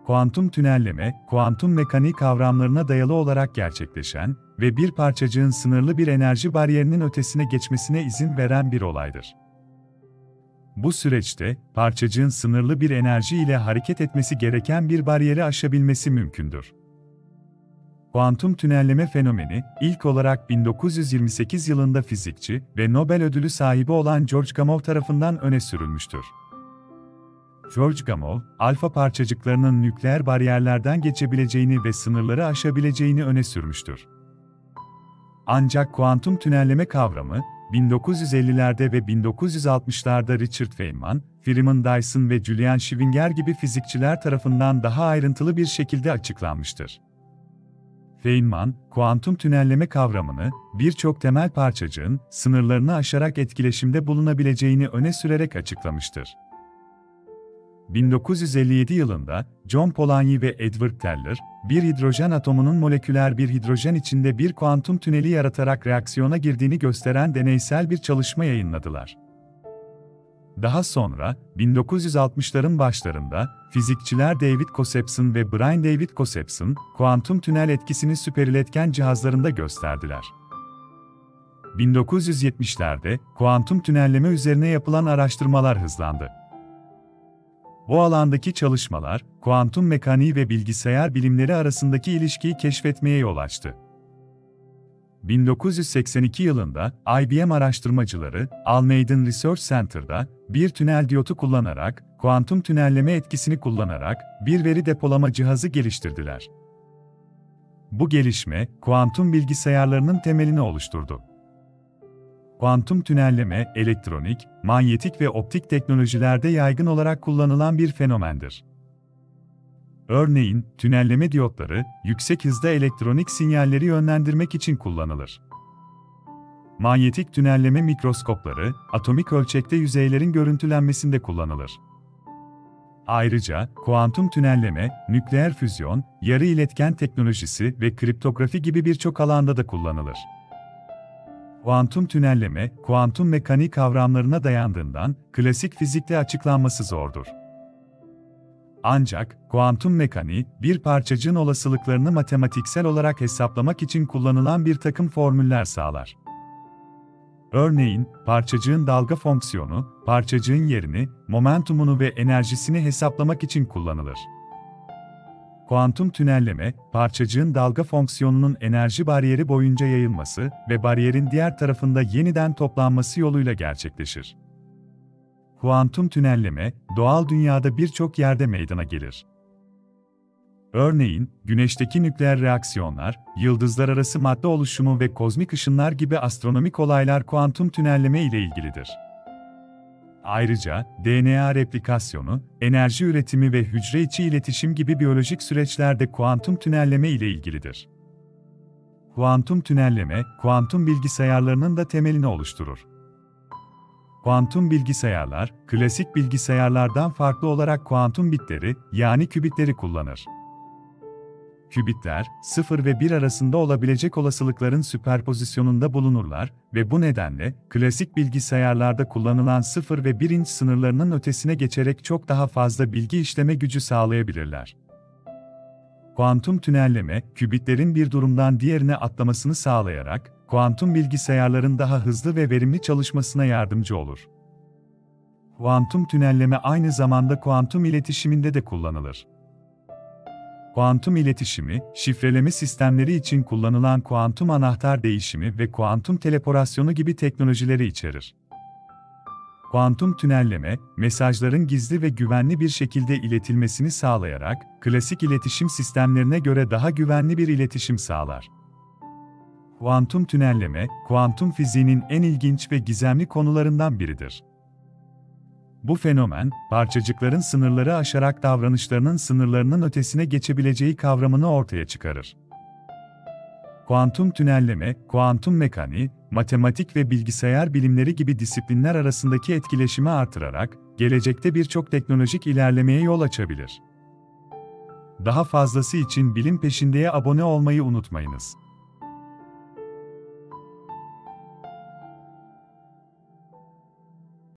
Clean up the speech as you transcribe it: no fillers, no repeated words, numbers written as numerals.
Kuantum tünelleme, kuantum mekaniği kavramlarına dayalı olarak gerçekleşen ve bir parçacığın sınırlı bir enerji bariyerinin ötesine geçmesine izin veren bir olaydır. Bu süreçte, parçacığın sınırlı bir enerji ile hareket etmesi gereken bir bariyeri aşabilmesi mümkündür. Kuantum tünelleme fenomeni, ilk olarak 1928 yılında fizikçi ve Nobel ödülü sahibi olan George Gamow tarafından öne sürülmüştür. George Gamow, alfa parçacıklarının nükleer bariyerlerden geçebileceğini ve sınırları aşabileceğini öne sürmüştür. Ancak kuantum tünelleme kavramı, 1950'lerde ve 1960'larda Richard Feynman, Freeman Dyson ve Julian Schwinger gibi fizikçiler tarafından daha ayrıntılı bir şekilde açıklanmıştır. Feynman, kuantum tünelleme kavramını, birçok temel parçacığın sınırlarını aşarak etkileşimde bulunabileceğini öne sürerek açıklamıştır. 1957 yılında John Polanyi ve Edward Teller, bir hidrojen atomunun moleküler bir hidrojen içinde bir kuantum tüneli yaratarak reaksiyona girdiğini gösteren deneysel bir çalışma yayınladılar. Daha sonra, 1960'ların başlarında, fizikçiler David Josephson ve Brian David Josephson, kuantum tünel etkisini süperiletken cihazlarında gösterdiler. 1970'lerde, kuantum tünelleme üzerine yapılan araştırmalar hızlandı. Bu alandaki çalışmalar, kuantum mekaniği ve bilgisayar bilimleri arasındaki ilişkiyi keşfetmeye yol açtı. 1982 yılında, IBM araştırmacıları, Almaden Research Center'da, bir tünel diyotu kullanarak, kuantum tünelleme etkisini kullanarak, bir veri depolama cihazı geliştirdiler. Bu gelişme, kuantum bilgisayarlarının temelini oluşturdu. Kuantum tünelleme, elektronik, manyetik ve optik teknolojilerde yaygın olarak kullanılan bir fenomendir. Örneğin, tünelleme diyotları, yüksek hızda elektronik sinyalleri yönlendirmek için kullanılır. Manyetik tünelleme mikroskopları, atomik ölçekte yüzeylerin görüntülenmesinde kullanılır. Ayrıca, kuantum tünelleme, nükleer füzyon, yarı iletken teknolojisi ve kriptografi gibi birçok alanda da kullanılır. Kuantum tünelleme, kuantum mekaniği kavramlarına dayandığından, klasik fizikle açıklanması zordur. Ancak, kuantum mekaniği, bir parçacığın olasılıklarını matematiksel olarak hesaplamak için kullanılan bir takım formüller sağlar. Örneğin, parçacığın dalga fonksiyonu, parçacığın yerini, momentumunu ve enerjisini hesaplamak için kullanılır. Kuantum tünelleme, parçacığın dalga fonksiyonunun enerji bariyeri boyunca yayılması ve bariyerin diğer tarafında yeniden toplanması yoluyla gerçekleşir. Kuantum tünelleme, doğal dünyada birçok yerde meydana gelir. Örneğin, Güneş'teki nükleer reaksiyonlar, yıldızlar arası madde oluşumu ve kozmik ışınlar gibi astronomik olaylar kuantum tünelleme ile ilgilidir. Ayrıca, DNA replikasyonu, enerji üretimi ve hücre içi iletişim gibi biyolojik süreçler de kuantum tünelleme ile ilgilidir. Kuantum tünelleme, kuantum bilgisayarlarının da temelini oluşturur. Kuantum bilgisayarlar, klasik bilgisayarlardan farklı olarak kuantum bitleri, yani kübitleri kullanır. Kübitler, 0 ve 1 arasında olabilecek olasılıkların süperpozisyonunda bulunurlar ve bu nedenle, klasik bilgisayarlarda kullanılan 0 ve 1 sınırlarının ötesine geçerek çok daha fazla bilgi işleme gücü sağlayabilirler. Kuantum tünelleme, kübitlerin bir durumdan diğerine atlamasını sağlayarak, kuantum bilgisayarların daha hızlı ve verimli çalışmasına yardımcı olur. Kuantum tünelleme aynı zamanda kuantum iletişiminde de kullanılır. Kuantum iletişimi, şifreleme sistemleri için kullanılan kuantum anahtar değişimi ve kuantum teleporasyonu gibi teknolojileri içerir. Kuantum tünelleme, mesajların gizli ve güvenli bir şekilde iletilmesini sağlayarak, klasik iletişim sistemlerine göre daha güvenli bir iletişim sağlar. Kuantum tünelleme, kuantum fiziğinin en ilginç ve gizemli konularından biridir. Bu fenomen, parçacıkların sınırları aşarak davranışlarının sınırlarının ötesine geçebileceği kavramını ortaya çıkarır. Kuantum tünelleme, kuantum mekaniği, matematik ve bilgisayar bilimleri gibi disiplinler arasındaki etkileşimi artırarak, gelecekte birçok teknolojik ilerlemeye yol açabilir. Daha fazlası için Bilim Peşinde'ye abone olmayı unutmayınız.